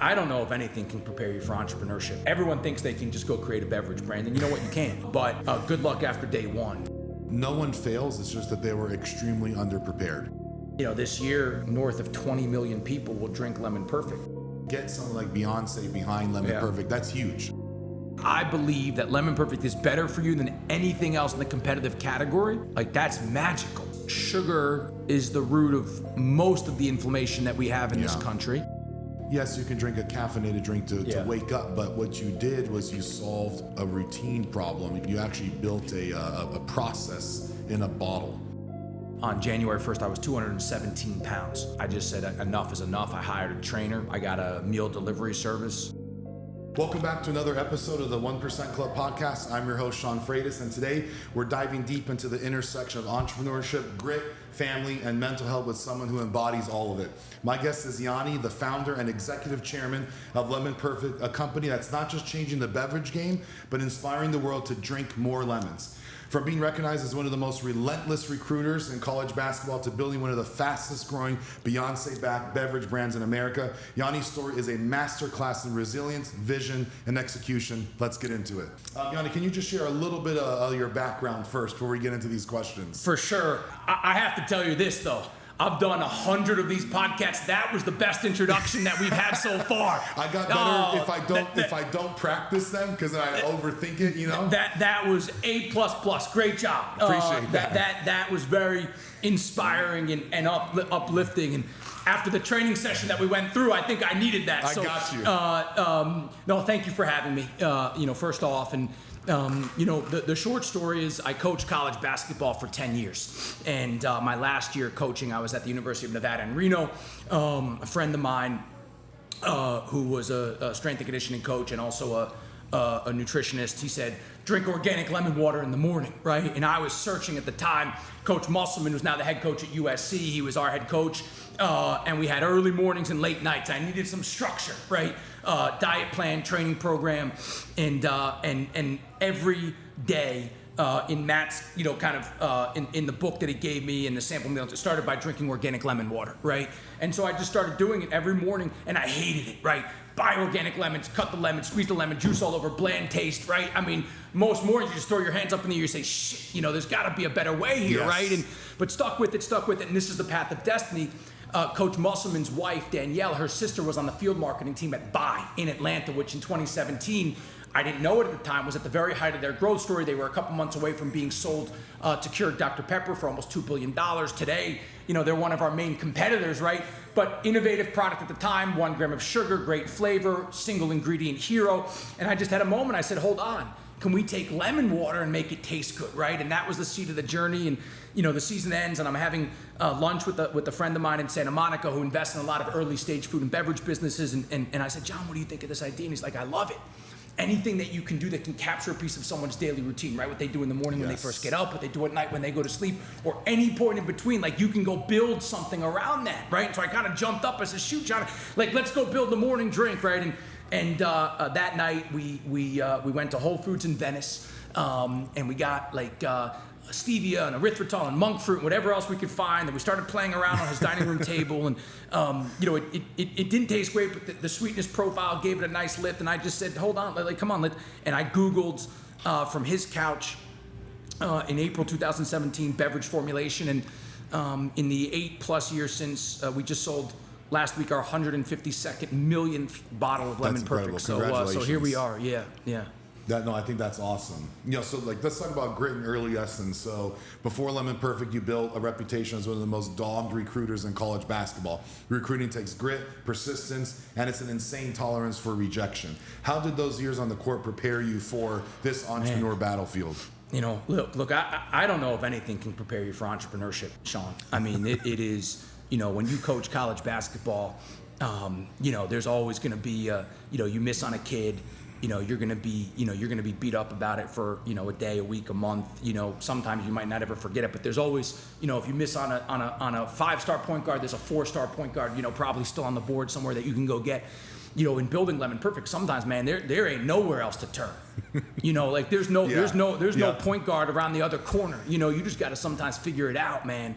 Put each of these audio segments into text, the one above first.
I don't know if anything can prepare you for entrepreneurship. Everyone thinks they can just go create a beverage brand, and you know what, you can. But good luck after day one. No one fails, it's just that they were extremely underprepared. You know, this year, north of 20 million people will drink Lemon Perfect. Get someone like Beyoncé behind Lemon Perfect, that's huge. I believe that Lemon Perfect is better for you than anything else in the competitive category. Like, that's magical. Sugar is the root of most of the inflammation that we have in this country. Yes, you can drink a caffeinated drink to wake up, but what you did was you solved a routine problem. You actually built a process in a bottle. On January 1st, I was 217 pounds. I just said enough is enough. I hired a trainer. I got a meal delivery service. Welcome back to another episode of the 1% Club podcast. I'm your host, Sean Freitas, and today we're diving deep into the intersection of entrepreneurship, grit, family, and mental health with someone who embodies all of it. My guest is Yanni, the founder and executive chairman of Lemon Perfect, a company that's not just changing the beverage game, but inspiring the world to drink more lemons. From being recognized as one of the most relentless recruiters in college basketball to building one of the fastest growing Beyoncé-backed beverage brands in America, Yanni's story is a masterclass in resilience, vision, and execution. Let's get into it. Yanni, can you just share a little bit of your background first before we get into these questions? For sure. I have to tell you this, though. I've done 100 of these podcasts. That was the best introduction that we've had so far. I got better if I don't practice them because I overthink it, you know? That was A++. Great job. Appreciate that. That was very inspiring and uplifting. And after the training session that we went through, I think I needed that. I got you. No, thank you for having me. First off, and the short story is I coached college basketball for 10 years. And my last year coaching, I was at the University of Nevada in Reno. A friend of mine who was a strength and conditioning coach and also a nutritionist, he said, drink organic lemon water in the morning, right? And I was searching at the time. Coach Musselman, who's now the head coach at USC, he was our head coach. And we had early mornings and late nights. I needed some structure, right? Diet plan, training program, and every day in Matt's, in the book that he gave me and the sample meals, it started by drinking organic lemon water, right? And so I just started doing it every morning, and I hated it, right? Buy organic lemons, cut the lemon, squeeze the lemon juice all over, bland taste, right? I mean, most mornings you just throw your hands up in the air, you say, shit, there's got to be a better way here, right? But stuck with it, and this is the path of destiny. Coach Musselman's wife, Danielle, her sister was on the field marketing team at Buy in Atlanta, which in 2017, I didn't know it at the time, was at the very height of their growth story. They were a couple months away from being sold to Keurig Dr. Pepper for almost $2 billion. Today, they're one of our main competitors, right? But innovative product at the time, 1 gram of sugar, great flavor, single ingredient hero. And I just had a moment, I said, hold on. Can we take lemon water and make it taste good, right? And that was the seed of the journey. And the season ends, and I'm having lunch with a friend of mine in Santa Monica who invests in a lot of early stage food and beverage businesses. And I said, John, what do you think of this idea? And he's like, I love it. Anything that you can do that can capture a piece of someone's daily routine, right? What they do in the morning when they first get up, what they do at night when they go to sleep, or any point in between, like you can go build something around that, right? And so I kind of jumped up. I said, shoot, John, like let's go build the morning drink, right? And that night we went to Whole Foods in Venice, and we got like stevia and erythritol and monk fruit and whatever else we could find. And we started playing around on his dining room table, and it didn't taste great, but the sweetness profile gave it a nice lift. And I just said, hold on, come on, and I Googled from his couch in April 2017 beverage formulation, and in the 8+ years since, we just sold last week our 152nd millionth bottle of Lemon Perfect. So here we are. Yeah. I think that's awesome. So let's talk about grit and early lessons. So before Lemon Perfect, you built a reputation as one of the most dogged recruiters in college basketball. Recruiting takes grit, persistence, and it's an insane tolerance for rejection. How did those years on the court prepare you for this entrepreneur battlefield? Look, I don't know if anything can prepare you for entrepreneurship, Sean. I mean, it is, when you coach college basketball, there's always going to be, you miss on a kid. You're gonna be beat up about it for a day, a week, a month. Sometimes you might not ever forget it, but there's always if you miss on a 5-star point guard, there's a 4-star point guard probably still on the board somewhere that you can go get. In building Lemon Perfect, sometimes, man, there ain't nowhere else to turn. There's no point guard around the other corner. You just got to sometimes figure it out, man.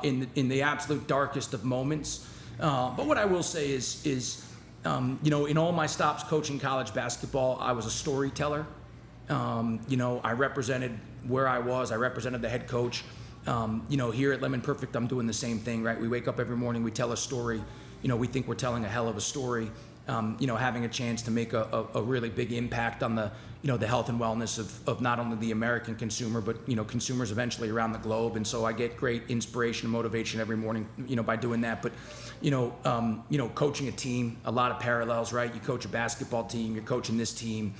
In the absolute darkest of moments. But what I will say is In all my stops coaching college basketball, I was a storyteller. I represented where I was. I represented the head coach. Here at Lemon Perfect, I'm doing the same thing, right? We wake up every morning, we tell a story. We think we're telling a hell of a story. Having a chance to make a really big impact on the health and wellness of not only the American consumer, but, consumers eventually around the globe. And so I get great inspiration and motivation every morning, by doing that. But, coaching a team, a lot of parallels, right? You coach a basketball team, you're coaching this team.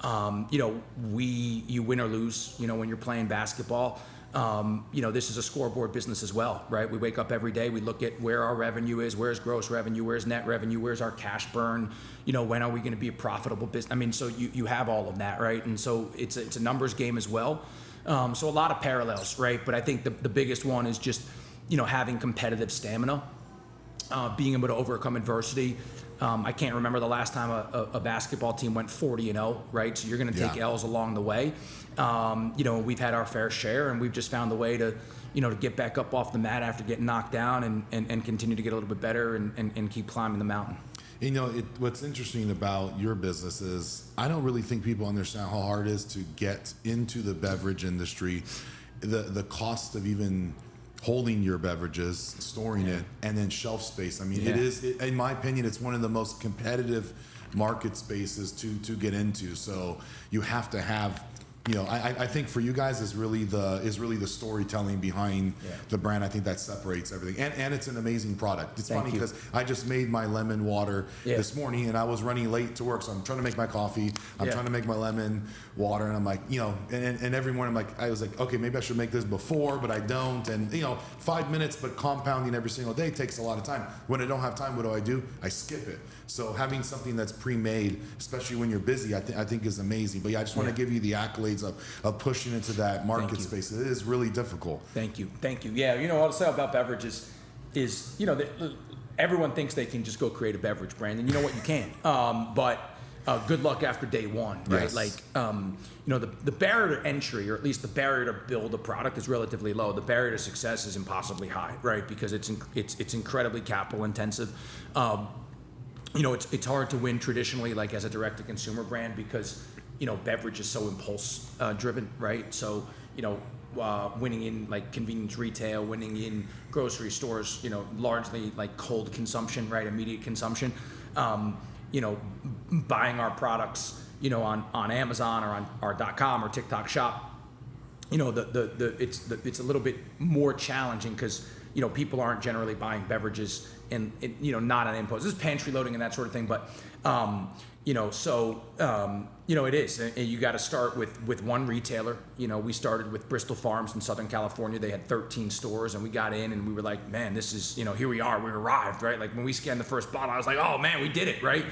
You win or lose, when you're playing basketball. This is a scoreboard business as well, right? We wake up every day, we look at where our revenue is, where's gross revenue, where's net revenue, where's our cash burn, when are we going to be a profitable business? So you have all of that, right? And so it's a numbers game as well. So a lot of parallels, right? But I think the biggest one is just, having competitive stamina, being able to overcome adversity. I can't remember the last time a basketball team went 40-0, right? So you're going to take L's along the way. We've had our fair share, and we've just found the way to get back up off the mat after getting knocked down and continue to get a little bit better and keep climbing the mountain. What's interesting about your business is I don't really think people understand how hard it is to get into the beverage industry, the cost of even holding your beverages, storing it, and then shelf space. It is, in my opinion, it's one of the most competitive market spaces to get into. So you have to have, I think for you guys is really the storytelling behind the brand. I think that separates everything, and it's an amazing product. It's funny because I just made my lemon water this morning, and I was running late to work, so I'm trying to make my coffee. I'm trying to make my lemon water, and I'm like, and every morning I was like, okay, maybe I should make this before, but I don't. And 5 minutes, but compounding every single day takes a lot of time. When I don't have time, what do? I skip it. So having something that's pre-made, especially when you're busy, I think is amazing. But I just want to give you the accolades of pushing into that market space. It is really difficult. Thank you. Yeah, what I'll say about beverages is everyone thinks they can just go create a beverage brand, and you know what, you can. But good luck after day one, right? Yes. The barrier to entry, or at least the barrier to build a product, is relatively low. The barrier to success is impossibly high, right? Because it's incredibly capital intensive. It's hard to win traditionally, like as a direct-to-consumer brand, because beverage is so impulse driven, right? So winning in like convenience retail, winning in grocery stores, largely like cold consumption, right? Immediate consumption. Buying our products, on Amazon or on our .com or TikTok shop, it's a little bit more challenging because people aren't generally buying beverages and not on impulse. This is pantry loading and that sort of thing, but it is. You got to start with one retailer. We started with Bristol Farms in Southern California. They had 13 stores, and we got in and we were like, man, this is, here we are, we arrived, right? Like when we scanned the first bottle, I was like, oh man, we did it, right?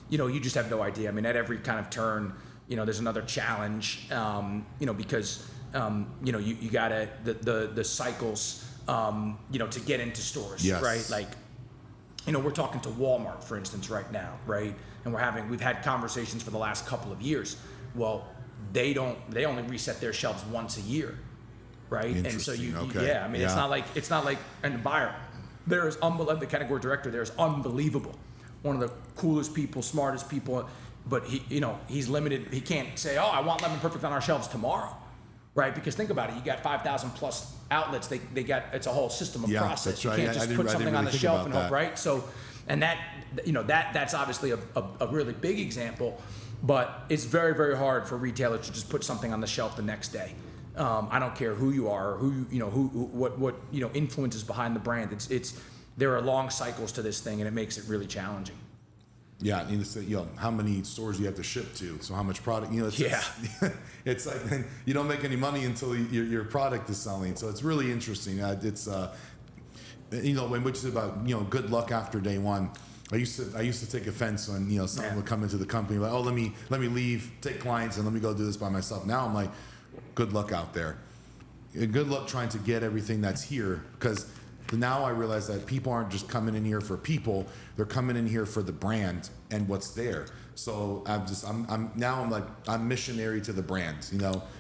You just have no idea. At every kind of turn, there's another challenge, because, you gotta, the cycles, to get into stores, right? Like, we're talking to Walmart, for instance, right now, right? And we've had conversations for the last couple of years. Well, they only reset their shelves once a year, right? And so it's not like, and the buyer, there is the category director there is unbelievable. One of the coolest people, smartest people, but he's limited. He can't say, oh, I want Lemon Perfect on our shelves tomorrow, right? Because think about it, you got 5,000 plus outlets. They got, it's a whole system of process. That's right. You can't just put something on the shelf and hope, right? So, and that's obviously a really big example, but it's very, very hard for retailers to just put something on the shelf the next day. I don't care who you are, or what influences behind the brand. There are long cycles to this thing, and it makes it really challenging. Yeah, how many stores do you have to ship to? So how much product? It's like you don't make any money until your product is selling. So it's really interesting. Which is about good luck after day one. I used to take offense when someone would come into the company like, oh, let me leave, take clients, and let me go do this by myself. Now I'm like, good luck out there. Good luck trying to get everything that's here, because now I realize that people aren't just coming in here for people; they're coming in here for the brand and what's there. So I'm missionary to the brand.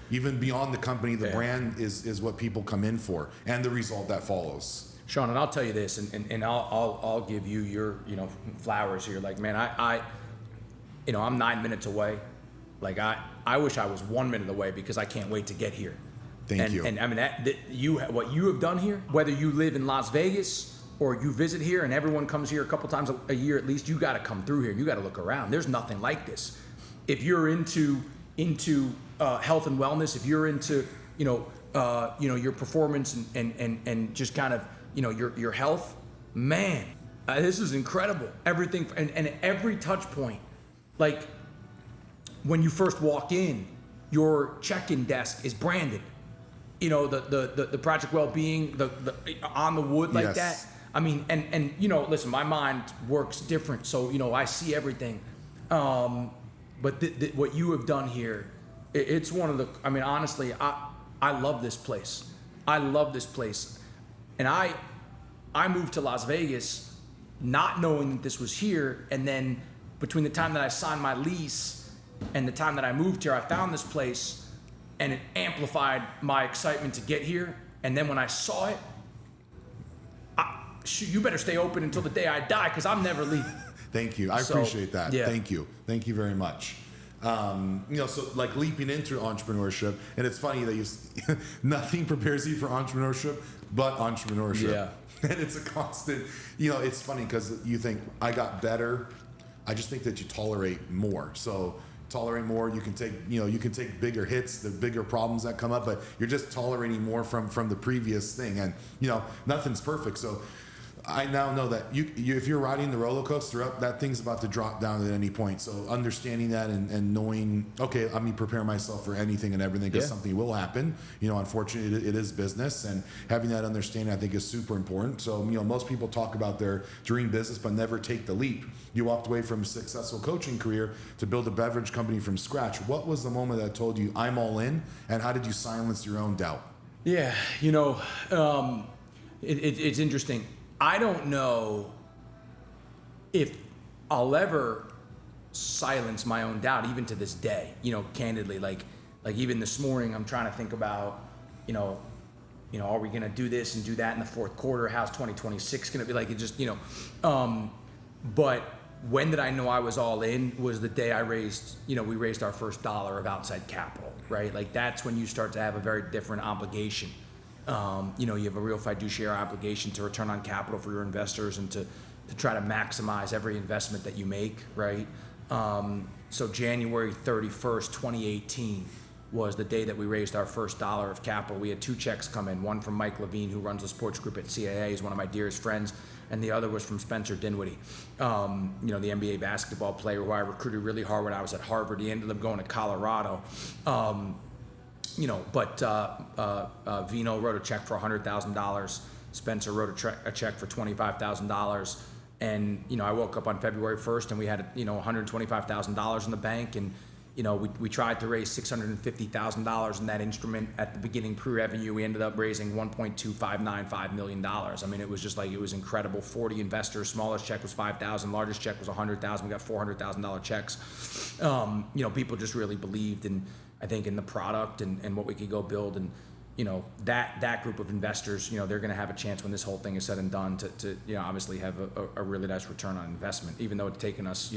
Even beyond the company, the brand is what people come in for, and the result that follows. Sean, and I'll tell you this, and I'll give you your flowers here. Like, man, I'm 9 minutes away. Like, I wish I was 1 minute away because I can't wait to get here. Thank you. And I mean, what you have done here, whether you live in Las Vegas or you visit here, and everyone comes here a couple times a year at least, you got to come through here. You got to look around. There's nothing like this. If you're into health and wellness, if you're into your performance and just kind of your health, man, this is incredible. Everything and every touch point, like when you first walk in, your check-in desk is branded. The Project Wellbeing, the on the wood like that. I mean, and listen, my mind works different, so I see everything. But what you have done here, it's one of the. I mean, honestly, I love this place. I love this place, and I moved to Las Vegas, not knowing that this was here, and then between the time that I signed my lease and the time that I moved here, I found this place. And it amplified my excitement to get here. And then when I saw it, you better stay open until the day I die because I'm never leaving. Thank you. I appreciate that. Yeah. Thank you. Thank you very much. So like leaping into entrepreneurship, and it's funny that nothing prepares you for entrepreneurship but entrepreneurship. Yeah. And it's a constant, it's funny because you think I got better. I just think that you tolerate more. So tolerate more, you can take bigger hits, the bigger problems that come up, but you're just tolerating more from the previous thing. And nothing's perfect. So I now know that if you're riding the roller coaster up, that thing's about to drop down at any point. So understanding that and knowing, okay, let me prepare myself for anything and everything because something will happen. Unfortunately, it is business, and having that understanding I think is super important. So most people talk about their dream business but never take the leap. You walked away from a successful coaching career to build a beverage company from scratch. What was the moment that told you I'm all in, and how did you silence your own doubt? Yeah, it's interesting. I don't know if I'll ever silence my own doubt, even to this day. Candidly, like even this morning, I'm trying to think about, are we going to do this and do that in the fourth quarter? How's 2026 going to be? Like, it just, but when did I know I was all in? Was the day I raised, we raised our first dollar of outside capital, right? Like, that's when you start to have a very different obligation. You have a real fiduciary obligation to return on capital for your investors and to try to maximize every investment that you make, right? So January 31st, 2018 was the day that we raised our first dollar of capital. We had two checks come in, one from Mike Levine, who runs the sports group at CAA, is one of my dearest friends, and the other was from Spencer Dinwiddie, the NBA basketball player who I recruited really hard when I was at Harvard. He ended up going to Colorado. But Vino wrote a check for $100,000. Spencer wrote a check for $25,000. And, I woke up on February 1st and we had, $125,000 in the bank. And, we tried to raise $650,000 in that instrument at the beginning pre-revenue. We ended up raising $1.2595 million. I mean, it was just like, it was incredible. 40 investors, smallest check was $5,000, largest check was $100,000. We got $400,000 checks. People just really believed in, I think, in the product and what we could go build. And, that group of investors, they're going to have a chance when this whole thing is said and done to obviously have a really nice return on investment, even though it's taken us,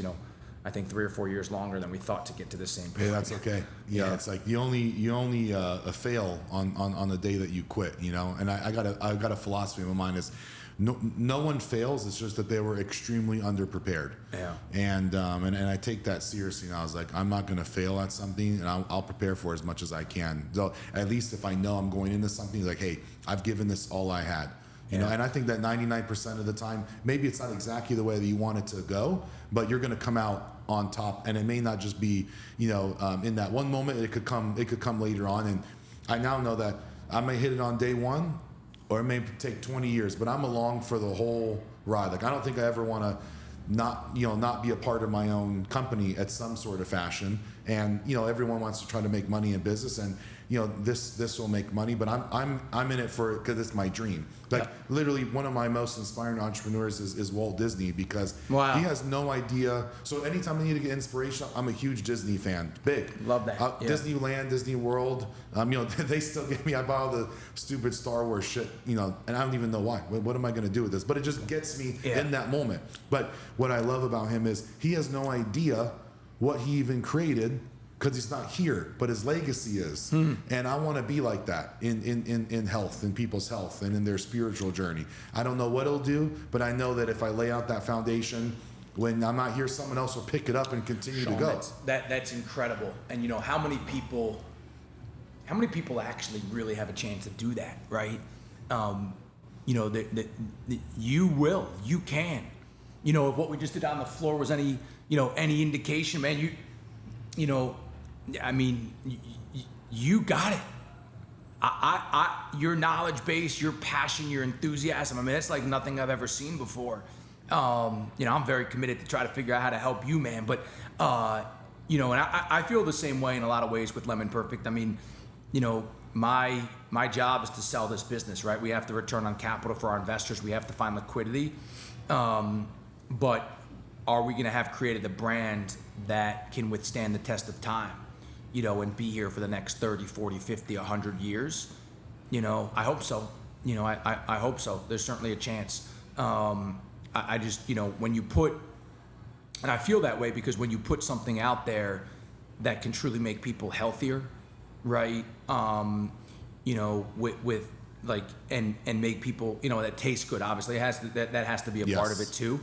I think 3 or 4 years longer than we thought to get to the same point. Hey, that's okay. Yeah, it's like you only fail on the day that you quit, And I got a philosophy in my mind is no one fails. It's just that they were extremely underprepared. Yeah. And I take that seriously. And I was like, I'm not going to fail at something, and I'll prepare for as much as I can. So at least if I know I'm going into something, like, hey, I've given this all I had. And I think that 99% of the time, maybe it's not exactly the way that you want it to go, but you're going to come out on top. And it may not just be, in that one moment. It could come later on. And I now know that I may hit it on day one, or it may take 20 years, but I'm along for the whole ride. Like, I don't think I ever want to not be a part of my own company at some sort of fashion. And everyone wants to try to make money in business, and this will make money, but I'm in it for because it's my dream. Like literally, one of my most inspiring entrepreneurs is Walt Disney, because he has no idea. So anytime I need to get inspiration, I'm a huge Disney fan. Big. Love that. Disneyland, Disney World. They still get me. I buy all the stupid Star Wars shit. And I don't even know why. What am I going to do with this? But it just gets me in that moment. But what I love about him is he has no idea what he even created, because he's not here, but his legacy is. And I want to be like that in health, in people's health, and in their spiritual journey. I don't know what it'll do, but I know that if I lay out that foundation, when I'm not here, someone else will pick it up and continue to go. That's incredible. And how many people actually really have a chance to do that, right? You can. If what we just did on the floor was any indication, man, you got it. Your knowledge base, your passion, your enthusiasm, it's like nothing I've ever seen before. I'm very committed to try to figure out how to help you, man. But, and I feel the same way in a lot of ways with Lemon Perfect. My job is to sell this business, right? We have to return on capital for our investors. We have to find liquidity. But are we going to have created a brand that can withstand the test of time, and be here for the next 30, 40, 50, 100 years? I hope so. I hope so. There's certainly a chance. I just, when you put, and I feel that way because when you put something out there that can truly make people healthier, right? With like, and make people, that tastes good. Obviously, that has to be a part of it too,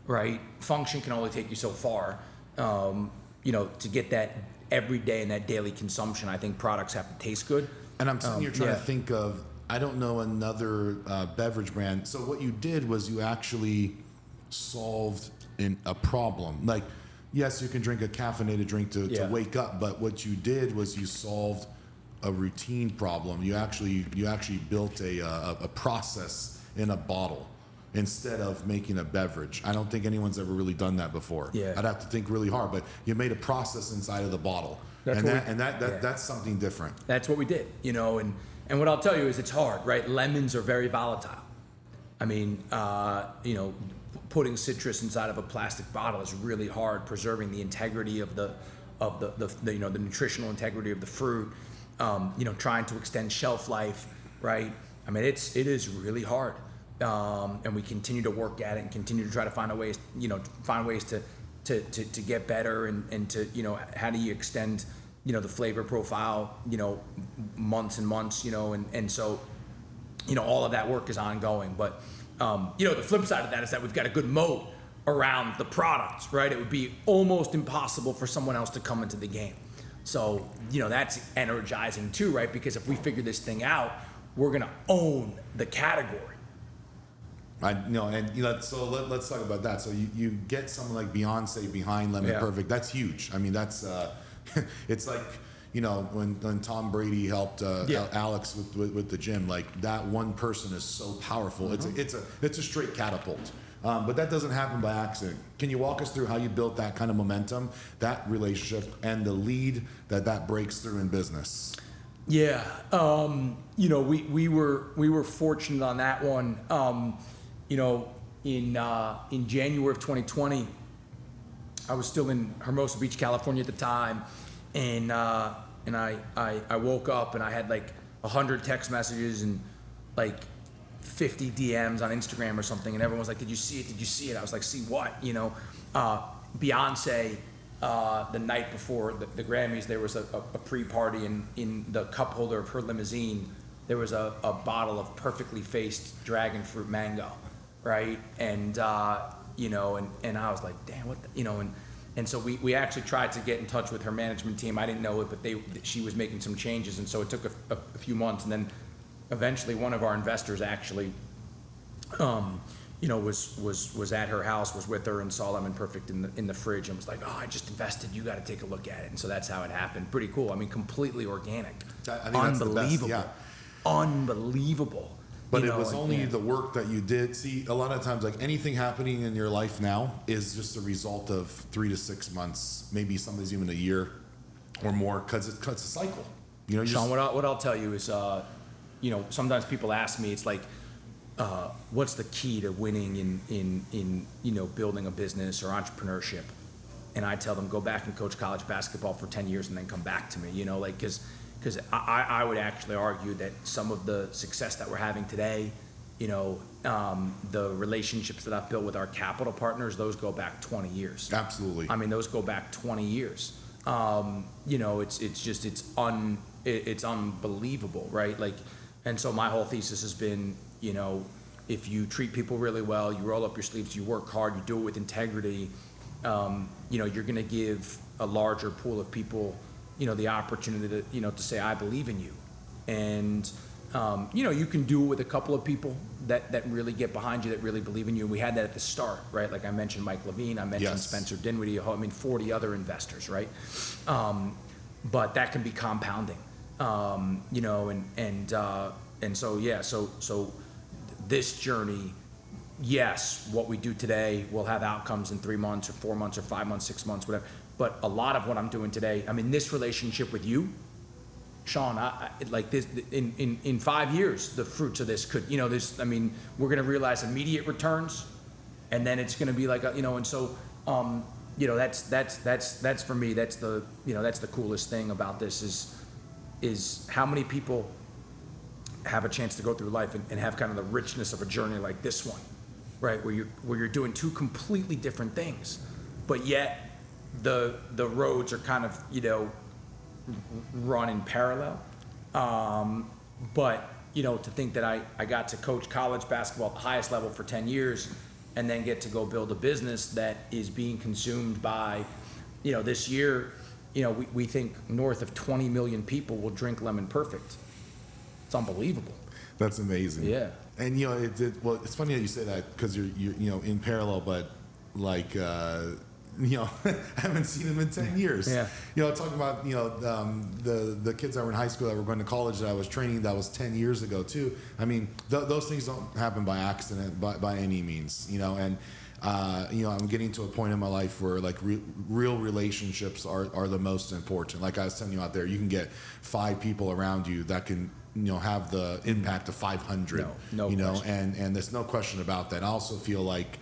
right? Function can only take you so far. To get that every day in that daily consumption, I think products have to taste good. And I'm sitting here trying to think of, I don't know another beverage brand. So what you did was you actually solved a problem. Like, yes, you can drink a caffeinated drink to wake up, but what you did was you solved a routine problem. You actually built a process in a bottle instead of making a beverage. I don't think anyone's ever really done that before. I'd have to think really hard, but you made a process inside of the bottle. That's something different. That's what we did, and what I'll tell you is it's hard, right? Lemons are very volatile. Putting citrus inside of a plastic bottle is really hard, preserving the integrity of the nutritional integrity of the fruit, trying to extend shelf life, right? It is really hard. And we continue to work at it and continue to try to find ways to get better and to, how do you extend, the flavor profile, months and months, and so, all of that work is ongoing. But, the flip side of that is that we've got a good moat around the product, right? It would be almost impossible for someone else to come into the game. So, that's energizing too, right? Because if we figure this thing out, we're going to own the category. So let's talk about that. So you get someone like Beyoncé behind Lemon Perfect. That's huge. That's it's like when Tom Brady helped Alex with the gym. Like, that one person is so powerful. It's a straight catapult. But that doesn't happen by accident. Can you walk us through how you built that kind of momentum, that relationship, and the lead that breaks through in business? Yeah, we were fortunate on that one. In January of 2020, I was still in Hermosa Beach, California at the time, and I woke up and I had like 100 text messages and like 50 DMs on Instagram or something, and everyone was like, "Did you see it? Did you see it?" I was like, "See what?" Beyoncé. The night before the Grammys, there was a pre-party, and in the cup holder of her limousine, there was a bottle of perfectly faced dragon fruit mango, right? And and I was like, damn, what the, and so we actually tried to get in touch with her management team. I didn't know it, but she was making some changes, and so it took a few months, and then eventually one of our investors actually was at her house, was with her, and saw Lemon Perfect in the fridge, and was like, "Oh, I just invested. You got to take a look at it." And so that's how it happened. Pretty cool. Completely organic. I think unbelievable. That's the best, unbelievable. But it was only the work that you did. See, a lot of times, like anything happening in your life now is just a result of 3 to 6 months, maybe sometimes even a year or more because it's a cycle. You know, Sean, what I'll tell you is, sometimes people ask me, it's like, what's the key to winning in building a business or entrepreneurship? And I tell them, go back and coach college basketball for 10 years and then come back to me, because I would actually argue that some of the success that we're having today, the relationships that I've built with our capital partners, those go back 20 years. Absolutely. I mean, those go back 20 years. It's unbelievable, right? Like, and so my whole thesis has been, if you treat people really well, you roll up your sleeves, you work hard, you do it with integrity, you're going to give a larger pool of people, the opportunity to say, I believe in you. And, you can do it with a couple of people that really get behind you, that really believe in you. And we had that at the start, right? Like I mentioned Mike Levine, I mentioned Yes. Spencer Dinwiddie, 40 other investors, right? But that can be compounding, so this journey, yes, what we do today will have outcomes in 3 months or 4 months or 5 months, 6 months, whatever. But a lot of what I'm doing today, this relationship with you, Sean, I like this in 5 years, the fruits of this could, we're going to realize immediate returns, and then it's going to be like, that's for me, that's the coolest thing about this is how many people have a chance to go through life and have kind of the richness of a journey like this one, right? Where you're doing two completely different things, but yet the roads are kind of, run in parallel. But to think that I got to coach college basketball at the highest level for 10 years and then get to go build a business that is being consumed by, this year, we think north of 20 million people will drink Lemon Perfect. It's unbelievable. That's amazing. Yeah. And it's funny that you say that because you're in parallel, but like I haven't seen him in 10 years. Yeah. Talking about the kids that were in high school that were going to college that I was training, that was 10 years ago too. Those things don't happen by accident by any means. I'm getting to a point in my life where like real relationships are the most important. Like I was telling you out there, you can get 5 people around you that can have the impact of 500. No question. And there's no question about that. I also feel like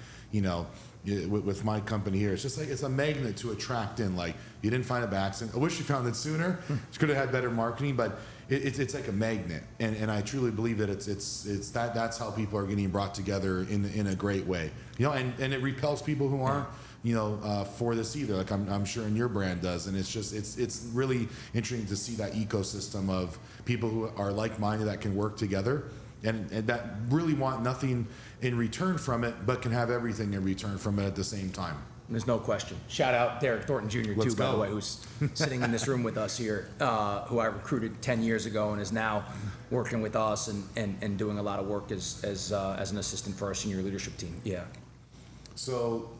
with my company here, it's just like it's a magnet to attract in. Like you didn't find it by accident. I wish you found it sooner. You could have had better marketing, but it's like a magnet, and I truly believe that it's that's how people are getting brought together in a great way. And it repels people who aren't for this either. Like I'm sure in your brand does, and it's really interesting to see that ecosystem of people who are like-minded that can work together. And that really want nothing in return from it, but can have everything in return from it at the same time. There's no question. Shout out Derek Thornton Jr. Let's by the go. way, who's sitting in this room with us here, who I recruited 10 years ago and is now working with us and doing a lot of work as an assistant for our senior leadership team. Yeah. So,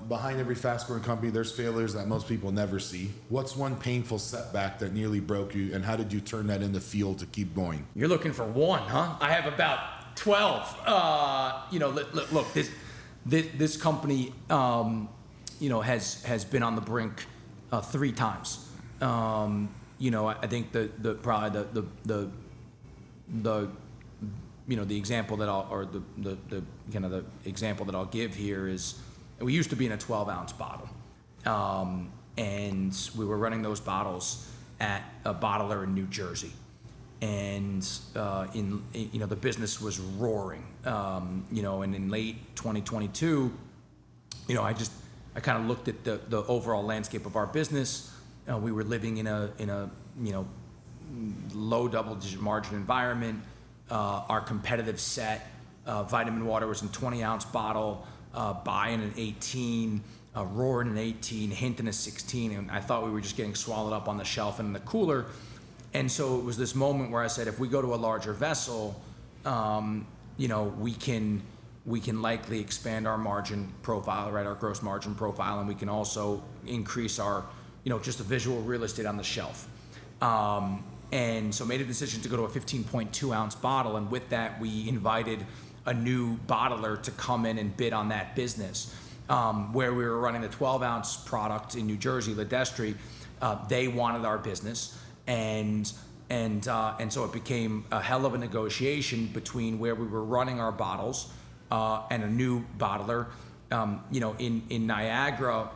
behind every fast-growing company, there's failures that most people never see. What's one painful setback that nearly broke you, and how did you turn that into fuel to keep going? You're looking for one, huh? I have about 12. Look, this company, has been on the brink 3 times. I think the example that the example that I'll give here is, we used to be in a 12-ounce bottle, and we were running those bottles at a bottler in New Jersey, and the business was roaring, and in late 2022, I kind of looked at the overall landscape of our business. We were living in a low double-digit margin environment. Our competitive set, vitamin water was in 20-ounce bottle, Buy in an 18, Roar in an 18, Hint in a 16, and I thought we were just getting swallowed up on the shelf and in the cooler. And so it was this moment where I said, if we go to a larger vessel, we can likely expand our margin profile, right, our gross margin profile, and we can also increase our, just the visual real estate on the shelf. And so made a decision to go to a 15.2 ounce bottle, and with that we invited a new bottler to come in and bid on that business. where we were running the 12-ounce product in New Jersey, Ledestri, they wanted our business, and so it became a hell of a negotiation between where we were running our bottles and a new bottler, in Niagara.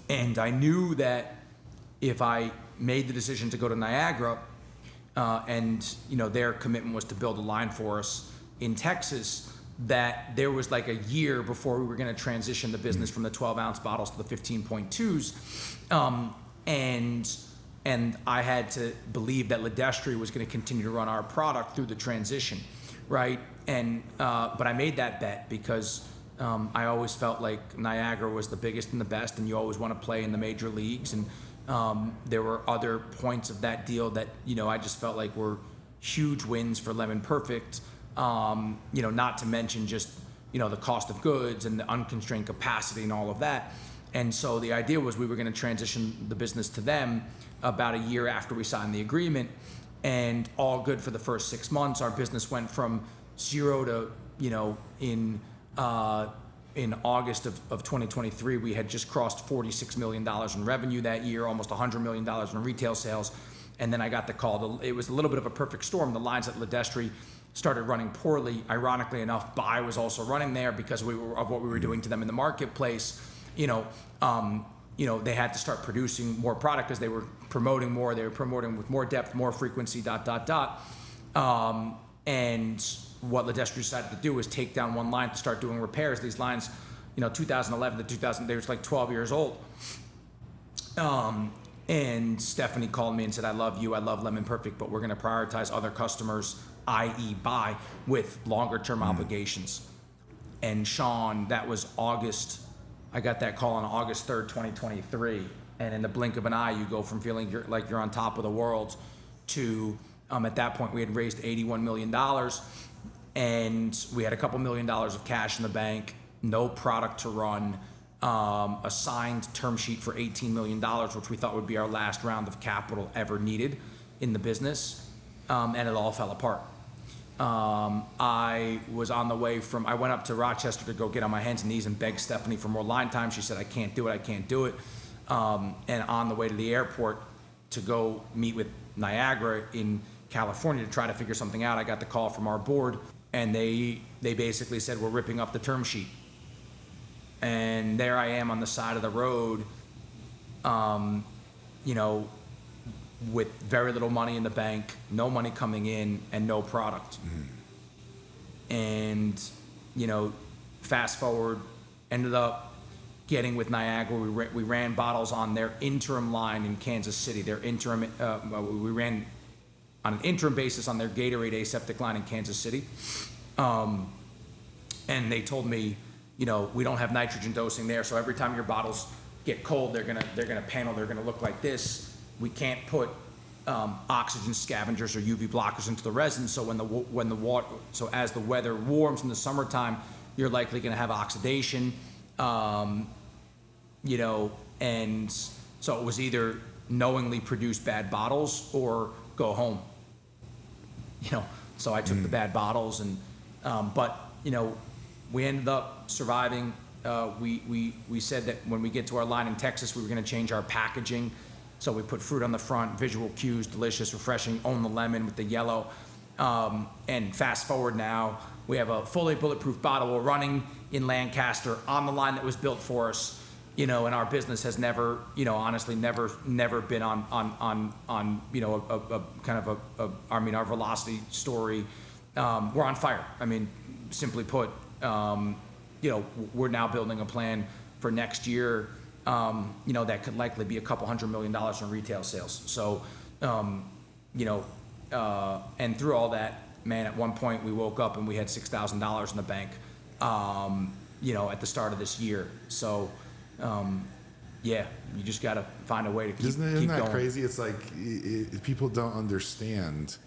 And I knew that if I made the decision to go to Niagara, and their commitment was to build a line for us in Texas, that there was like a year before we were going to transition the business from the 12-ounce bottles to the 15.2s, and I had to believe that Ledestri was going to continue to run our product through the transition, right? And but I made that bet because I always felt like Niagara was the biggest and the best, and you always want to play in the major leagues. And there were other points of that deal that I just felt like were huge wins for Lemon Perfect. Not to mention just the cost of goods and the unconstrained capacity and all of that. And so the idea was we were going to transition the business to them about a year after we signed the agreement, and all good for the first 6 months. Our business went from zero to in August of 2023, we had just crossed $46 million in revenue that year, almost $100 million in retail sales. And then I got the call. It was a little bit of a perfect storm. The lines at Ledestri started running poorly. Ironically enough, Bai was also running there because of what we were doing to them in the marketplace. They had to start producing more product because they were promoting more. They were promoting with more depth, more frequency, ... And what Ledestri decided to do was take down one line to start doing repairs. These lines, 2011 to 2000, they were like 12 years old. And Stephanie called me and said, I love you, I love Lemon Perfect, but we're going to prioritize other customers, i.e. Bai, with longer term obligations. And Sean, that was August, I got that call on August 3rd, 2023. And in the blink of an eye, you go from feeling like you're on top of the world to, at that point, we had raised $81 million, and we had a couple $1 million of cash in the bank, no product to run, a signed term sheet for $18 million, which we thought would be our last round of capital ever needed in the business, and it all fell apart. I was on the way I went up to Rochester to go get on my hands and knees and beg Stephanie for more line time. She said, I can't do it. And on the way to the airport to go meet with Niagara in California to try to figure something out, I got the call from our board, and they basically said, we're ripping up the term sheet. And there I am on the side of the road, with very little money in the bank, no money coming in, and no product. And, fast forward, ended up getting with Niagara. We ran bottles on their interim line in Kansas City. We ran on an interim basis on their Gatorade aseptic line in Kansas City. And they told me, we don't have nitrogen dosing there, so every time your bottles get cold, they're gonna panel, they're gonna look like this. We can't put oxygen scavengers or UV blockers into the resin, so as the weather warms in the summertime, you're likely gonna have oxidation. And so it was either knowingly produce bad bottles or go home. So I took the bad bottles, and but we ended up surviving. We said that when we get to our line in Texas, we were going to change our packaging. So we put fruit on the front, visual cues, delicious, refreshing, own the lemon with the yellow. And fast forward now, we have a fully bulletproof bottle. We're running in Lancaster on the line that was built for us. And our business has never, honestly, never been on a kind of our velocity story. We're on fire. Simply put, we're now building a plan for next year, that could likely be a couple $100 million in retail sales. So, and through all that, man, at one point we woke up and we had $6,000 in the bank, at the start of this year. So, you just got to find a way to keep Isn't that going. crazy? It's like people don't understand.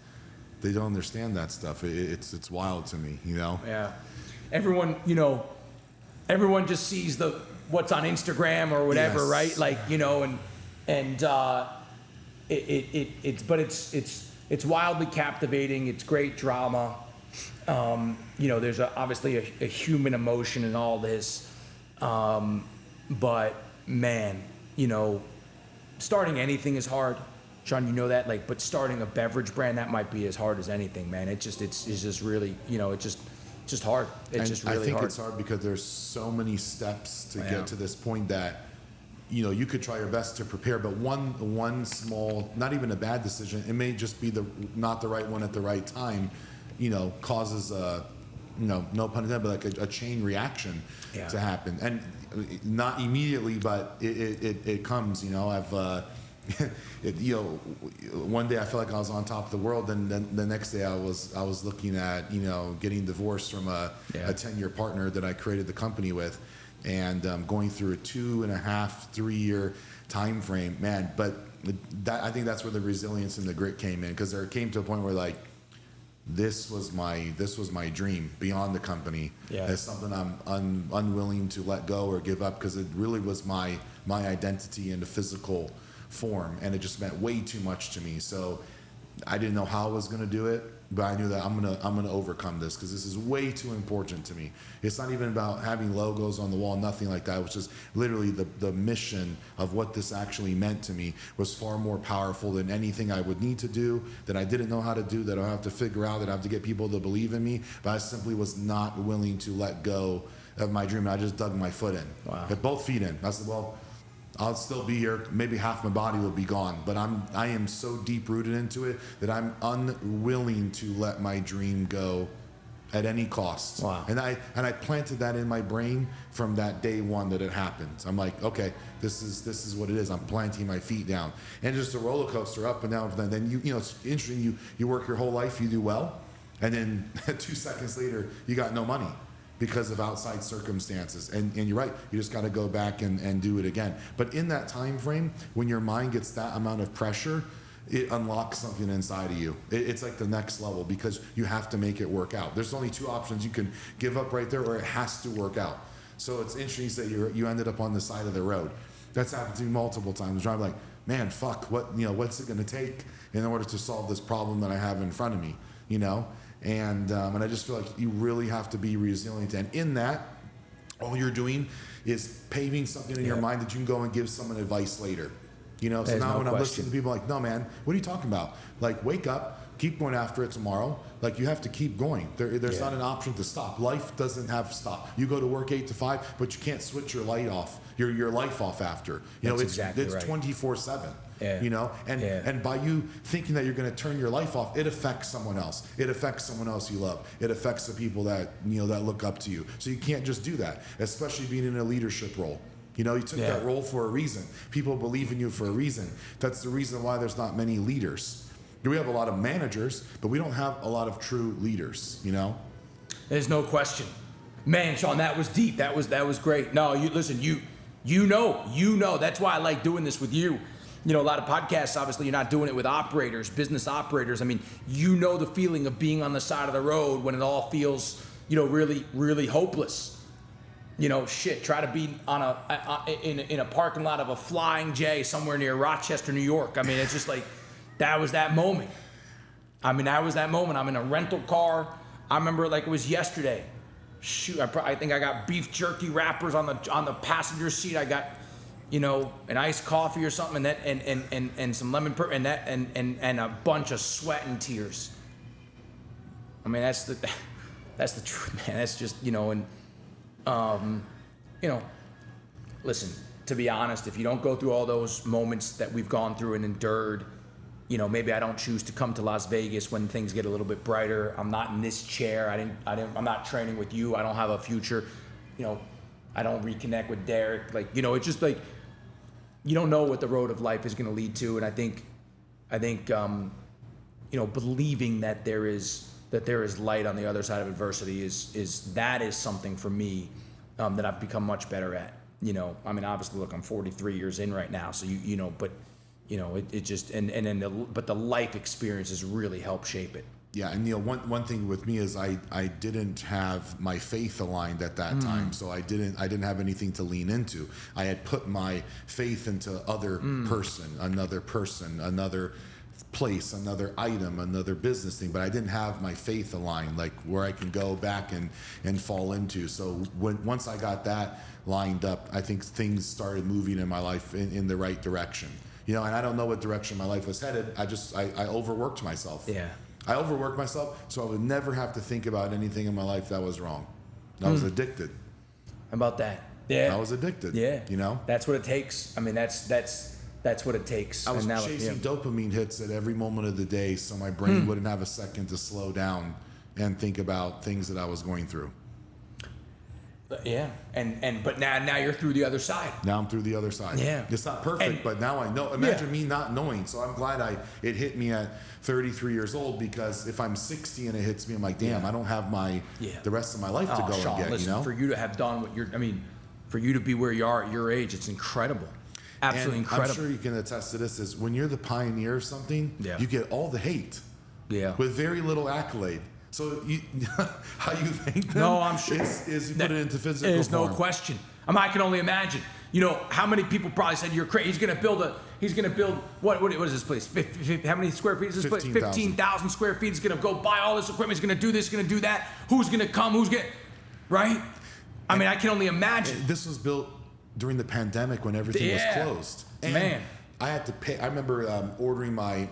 They don't understand that stuff. It's wild to me, Yeah. Everyone just sees what's on Instagram or whatever, Yes. right? Like, it's wildly captivating. It's great drama. There's obviously a human emotion in all this. But man, starting anything is hard. Sean, you know that, but starting a beverage brand, that might be as hard as anything, man. It's just really, it's just hard. It's just really hard. I think it's hard because there's so many steps to get to this point that, you could try your best to prepare, but one small, not even a bad decision, it may just be not the right one at the right time, causes no pun intended, but like a chain reaction to happen. And not immediately, but it comes, I've, one day I felt like I was on top of the world, and then the next day I was looking at, getting divorced from a 10-year partner that I created the company with, and going through a 2.5-3 year time frame, man. But I think that's where the resilience and the grit came in, because there came to a point where this was my dream beyond the company. It's something I'm unwilling to let go or give up, because it really was my identity in the physical form, and it just meant way too much to me. So I didn't know how I was going to do it, but I knew that I'm gonna overcome this, because this is way too important to me. It's not even about having logos on the wall, nothing like that. It was just literally the mission of what this actually meant to me was far more powerful than anything I would need to do, that I didn't know how to do, that I have to figure out, that I have to get people to believe in me. But I simply was not willing to let go of my dream. I just dug my foot in. Wow. Got both feet in. I said, well, I'll still be here. Maybe half my body will be gone, but I am so deep rooted into it that I'm unwilling to let my dream go at any cost. Wow. And I planted that in my brain from that day one that it happened. I'm like, okay, this is what it is. I'm planting my feet down, and just a roller coaster up and down. And then it's interesting. You work your whole life, you do well, and then 2 seconds later, you got no money, because of outside circumstances. And you're right, you just got to go back and do it again. But in that time frame, when your mind gets that amount of pressure, it unlocks something inside of you. It's like the next level, because you have to make it work out. There's only two options. You can give up right there, or it has to work out. So it's interesting that you ended up on the side of the road. That's happened to me multiple times. I'm like, man, fuck, what's it going to take in order to solve this problem that I have in front of me, And I just feel like you really have to be resilient. And in that, all you're doing is paving something in your mind that you can go and give someone advice later. So now when I'm listening to people like, no, man, what are you talking about? Wake up, keep going after it tomorrow. You have to keep going. There's not an option to stop. Life doesn't have stop. You go to work 8 to 5, but you can't switch your light off, your life off after. That's exactly right. It's 24/7. Yeah. And by you thinking that you're going to turn your life off, it affects someone else. It affects someone else you love. It affects the people that that look up to you. So you can't just do that, especially being in a leadership role. You took that role for a reason. People believe in you for a reason. That's the reason why there's not many leaders. We have a lot of managers, but we don't have a lot of true leaders. There's no question. Man, Sean, that was deep. That was great. No, you listen. You know. That's why I like doing this with you. A lot of podcasts, obviously, you're not doing it with operators, business operators. I mean, the feeling of being on the side of the road when it all feels, really, really hopeless. Try to be in a parking lot of a Flying J somewhere near Rochester, New York. I mean, it's just like, that was that moment. I'm in a rental car. I remember it like it was yesterday. Shoot, I think I got beef jerky wrappers on the passenger seat. I got, an iced coffee or something, and some lemon pepper, and a bunch of sweat and tears. I mean, that's the truth, man. That's just, listen, to be honest, if you don't go through all those moments that we've gone through and endured, maybe I don't choose to come to Las Vegas when things get a little bit brighter. I'm not in this chair. I'm not training with you. I don't have a future. I don't reconnect with Derek. It's just like, you don't know what the road of life is going to lead to. And I think, believing that there is light on the other side of adversity is something for me that I've become much better at. Obviously, look, I'm 43 years in right now, so but it just but the life experiences really help shape it. Yeah, and one thing with me is I didn't have my faith aligned at that time, so I didn't have anything to lean into. I had put my faith into another person, another place, another item, another business thing, but I didn't have my faith aligned, like where I can go back and fall into. So once I got that lined up, I think things started moving in my life in the right direction. And I don't know what direction my life was headed. I overworked myself. Yeah. I overworked myself, so I would never have to think about anything in my life that was wrong. I was addicted. How about that? Yeah. I was addicted. Yeah. That's what it takes. I mean, that's what it takes. I was chasing dopamine hits at every moment of the day, so my brain wouldn't have a second to slow down and think about things that I was going through. Yeah, but now you're through the other side. Now I'm through the other side. Yeah, it's not perfect, but now I know. Imagine me not knowing. So I'm glad it hit me at 33 years old, because if I'm 60 and it hits me, I'm like, damn, I don't have the rest of my life to go Sean, and get. Listen, for you to have done what for you to be where you are at your age, it's incredible. Absolutely incredible. I'm sure you can attest to this. Is when you're the pioneer of something, you get all the hate. Yeah. With very little accolade. So how you thank them? No, I'm sure is you put it into physical There's form. no question. I can only imagine. How many people probably said you're crazy. He's gonna build what is this place? How many square feet is this place? 15,000 square feet. He's gonna go buy all this equipment. He's gonna do this. Gonna do that. Who's gonna come? Right? I can only imagine. This was built during the pandemic when everything was closed. And man. I had to pay. I remember ordering my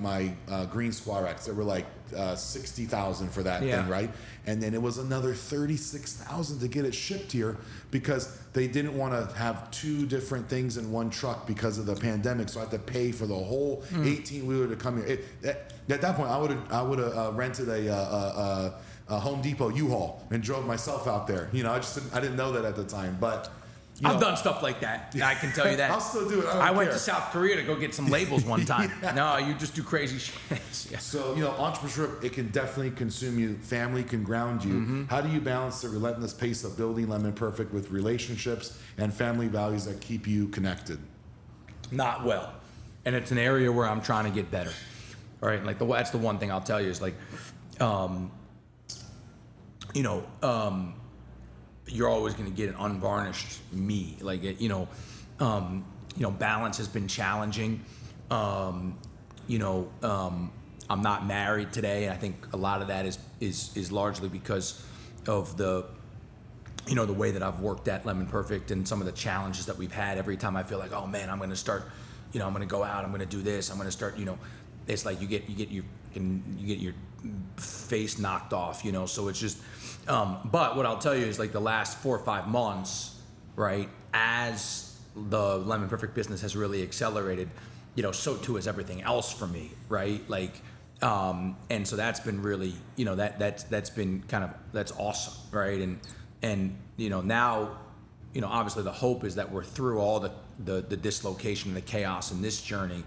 green Squarex. Racks. There were like 60,000 for that thing, right? And then it was another 36,000 to get it shipped here, because they didn't want to have two different things in one truck because of the pandemic. So I had to pay for the whole 18-wheeler to come here. At that point, I would have rented a Home Depot U-Haul and drove myself out there. I didn't know that at the time, but. I've done stuff like that. I can tell you that. I'll still do it. I went to South Korea to go get some labels one time. No, you just do crazy shit. So, entrepreneurship, it can definitely consume you. Family can ground you. How do you balance the relentless pace of building Lemon Perfect with relationships and family values that keep you connected? Not well. And it's an area where I'm trying to get better. All right. That's the one thing I'll tell you is you're always going to get an unvarnished me. Balance has been challenging. I'm not married today, and I think a lot of that is largely because of the way that I've worked at Lemon Perfect and some of the challenges that we've had. Every time I feel like, oh man, I'm going to start, I'm going to go out, I'm going to do this, I'm going to start, it's like you get your face knocked off, so it's just. But what I'll tell you is the last 4 or 5 months, right, as the Lemon Perfect business has really accelerated, so too has everything else for me, right? And so that's been really, that's been that's awesome, right? And now, obviously the hope is that we're through all the dislocation and the chaos in this journey.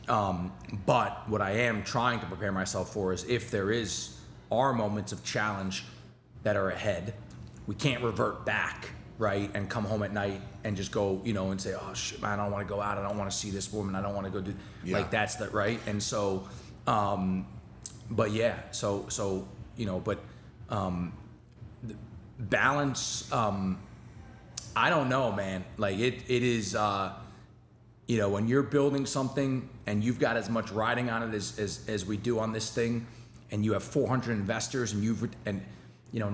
But what I am trying to prepare myself for is if there are moments of challenge that are ahead, we can't revert back, right? And come home at night and just go, and say, oh shit, man, I don't want to go out. I don't want to see this woman. I don't want to go do that's the right. And so, but yeah, balance. I don't know, man. It is, when you're building something and you've got as much riding on it as we do on this thing, and you have 400 investors and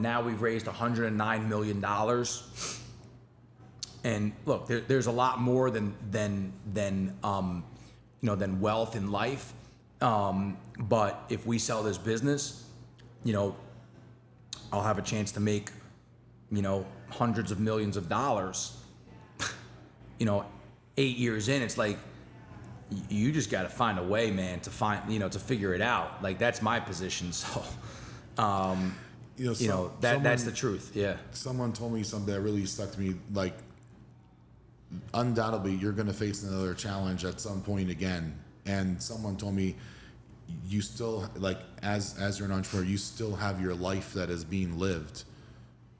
now we've raised $109 million. And look, there's a lot more than wealth in life. But if we sell this business, I'll have a chance to make, hundreds of millions of dollars. 8 years in, it's like you just got to find a way, man, to to figure it out. That's my position. So. That's the truth. Yeah. Someone told me something that really stuck to me. Undoubtedly, you're going to face another challenge at some point again. And someone told me, you still as you're an entrepreneur, you still have your life that is being lived.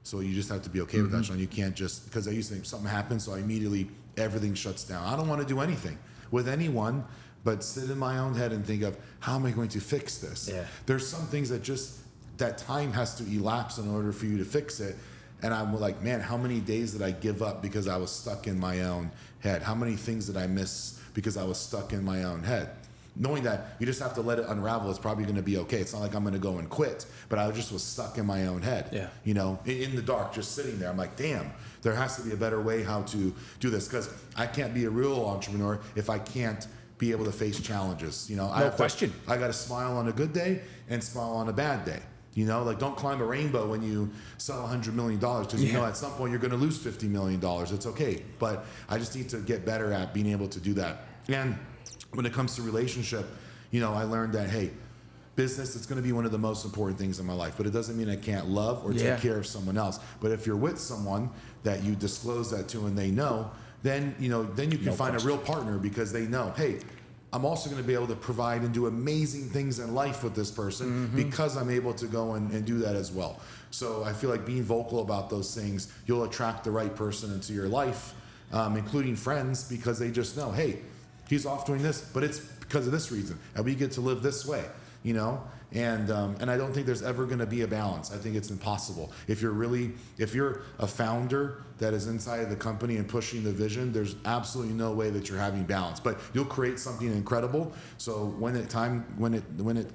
So you just have to be okay with that, Sean. You can't just, because I used to think something happens, so immediately everything shuts down. I don't want to do anything with anyone, but sit in my own head and think of, how am I going to fix this? Yeah. There's some things that time has to elapse in order for you to fix it. And I'm like, man, how many days did I give up because I was stuck in my own head? How many things did I miss because I was stuck in my own head? knowing that you just have to let it unravel. It's probably going to be okay. It's not like I'm going to go and quit, but I just was stuck in my own head, in the dark, just sitting there. I'm like, damn, there has to be a better way how to do this, because I can't be a real entrepreneur if I can't be able to face challenges. No question. I got to smile on a good day and smile on a bad day. Like, don't climb a rainbow when you sell $100 million, because at some point you're going to lose $50 million. It's okay. But I just need to get better at being able to do that. And when it comes to relationship, I learned that, hey, business is going to be one of the most important things in my life, but it doesn't mean I can't love or take care of someone else. But if you're with someone that you disclose that to and they know, then you can find a real partner, because they know, hey, I'm also going to be able to provide and do amazing things in life with this person, because I'm able to go and do that as well. So I feel like being vocal about those things, you'll attract the right person into your life, including friends, because they just know, hey, he's off doing this, but it's because of this reason, and we get to live this way, And I don't think there's ever going to be a balance. I think it's impossible. If you're a founder that is inside the company and pushing the vision, there's absolutely no way that you're having balance. But you'll create something incredible. So when it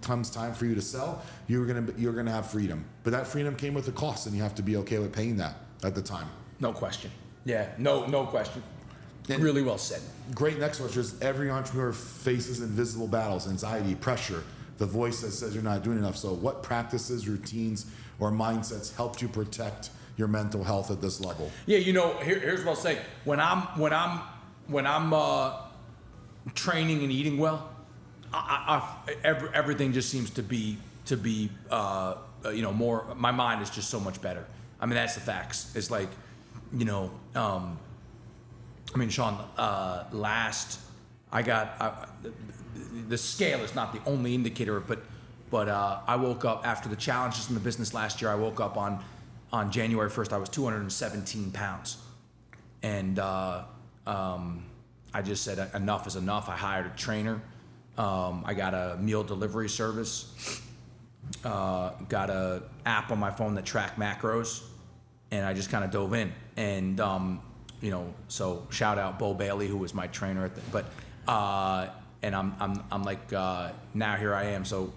comes time for you to sell, you're gonna have freedom. But that freedom came with a cost, and you have to be okay with paying that at the time. No question. Yeah. No question. And really well said. Great. Next question is, every entrepreneur faces invisible battles, anxiety, pressure, the voice that says you're not doing enough. So what practices, routines, or mindsets helped you protect your mental health at this level? Yeah, here's what I'll say. When I'm training and eating well, everything just seems to be more. My mind is just so much better. I mean, that's the facts. It's like, Sean, the scale is not the only indicator, but I woke up after the challenges in the business last year. I woke up on January 1st. I was 217 pounds, and I just said enough is enough. I hired a trainer. I got a meal delivery service. Got a app on my phone that tracked macros, and I just kind of dove in. And so shout out Bo Bailey, who was my trainer and I'm like, now here I am. So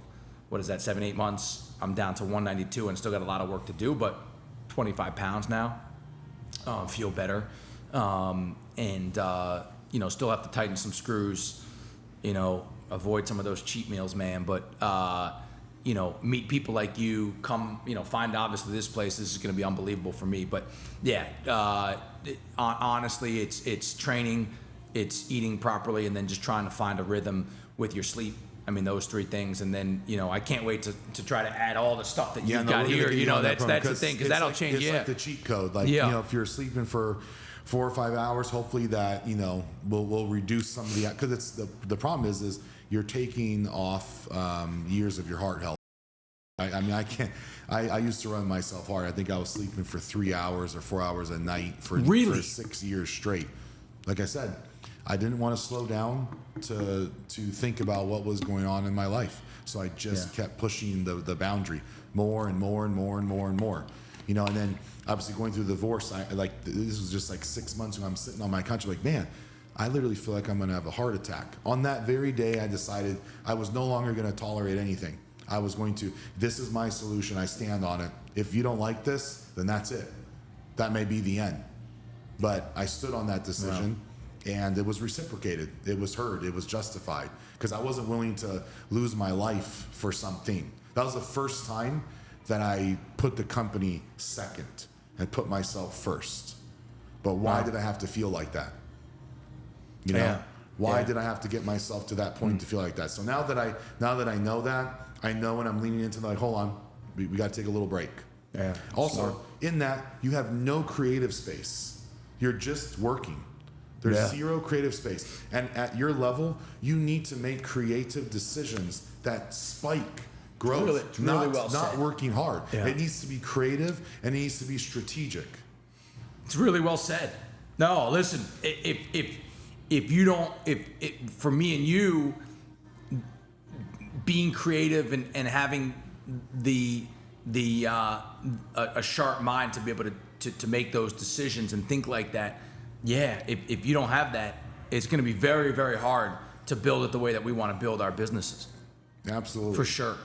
what is that, 7-8 months? I'm down to 192 and still got a lot of work to do, but 25 pounds now. Feel better. Still have to tighten some screws, avoid some of those cheat meals, man. But, meet people like you, come, find obviously this is going to be unbelievable for me. But yeah, honestly, it's training, it's eating properly, and then just trying to find a rhythm with your sleep. I mean, those three things. And then, I can't wait to try to add all the stuff that you've got here. That's the thing, because that'll change. It's like the cheat code. Like, if you're sleeping for 4 or 5 hours, hopefully that, will reduce some of the, because it's the problem is you're taking off years of your heart health. I used to run myself hard. I think I was sleeping for 3 hours or 4 hours a night for 6 years straight. Like I said, I didn't want to slow down to think about what was going on in my life. So I just kept pushing the boundary more and more and more and more and more. And then obviously going through the divorce, this was just like 6 months when I'm sitting on my couch, like, man, I literally feel like I'm going to have a heart attack. On that very day, I decided I was no longer going to tolerate anything. I was going to, this is my solution. I stand on it. If you don't like this, then that's it. That may be the end. But I stood on that decision, and it was reciprocated. It was heard. It was justified, because I wasn't willing to lose my life for something. That was the first time that I put the company second and put myself first. But why did I have to feel like that? Why did I have to get myself to that point to feel like that? So now that I know that, I know when I'm leaning into hold on, we got to take a little break. Yeah. Also, in that, you have no creative space. You're just working. There's zero creative space. And at your level, you need to make creative decisions that spike growth, not working hard. Yeah. It needs to be creative, and it needs to be strategic. It's really well said. No, listen, if you don't, for me and you, being creative and having a sharp mind to be able to make those decisions and think like that, if you don't have that, it's going to be very, very hard to build it the way that we want to build our businesses. Absolutely. For sure.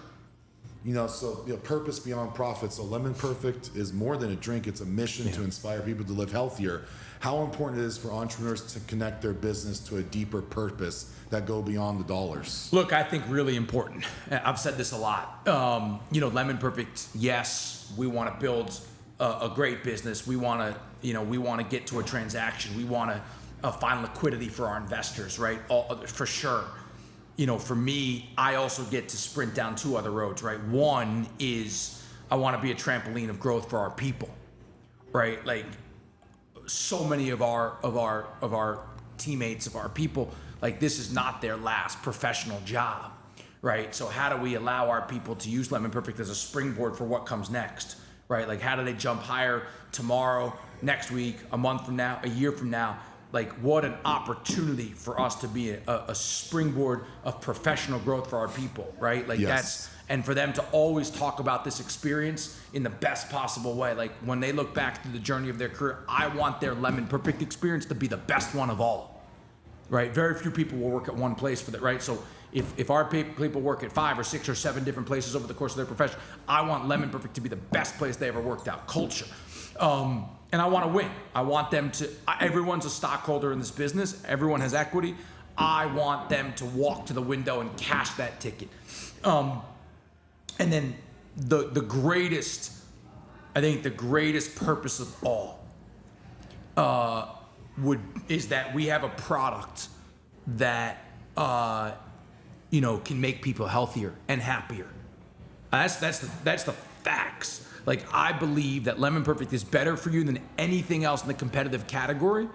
Purpose beyond profit. So Lemon Perfect is more than a drink. It's a mission to inspire people to live healthier. How important it is for entrepreneurs to connect their business to a deeper purpose that go beyond the dollars? Look, I think really important. I've said this a lot. Lemon Perfect, yes, we want to build a great business. We want to get to a transaction. We want to find liquidity for our investors, right? For sure. For me, I also get to sprint down two other roads, right? One is I want to be a trampoline of growth for our people, right? Like so many of our teammates, of our people, like this is not their last professional job, right? So how do we allow our people to use Lemon Perfect as a springboard for what comes next, right? Like how do they jump higher tomorrow, next week, a month from now, a year from now? Like what an opportunity for us to be a springboard of professional growth for our people, right? Like and for them to always talk about this experience in the best possible way. Like when they look back through the journey of their career, I want their Lemon Perfect experience to be the best one of all, right? Very few people will work at one place for that, right? So if our people work at 5 or 6 or 7 different places over the course of their profession, I want Lemon Perfect to be the best place they ever worked out. Culture. And I want to win. I want them to, everyone's a stockholder in this business. Everyone has equity. I want them to walk to the window and cash that ticket. And then the greatest purpose of all is that we have a product that, can make people healthier and happier. That's the facts. Like I believe that Lemon Perfect is better for you than anything else in the competitive category.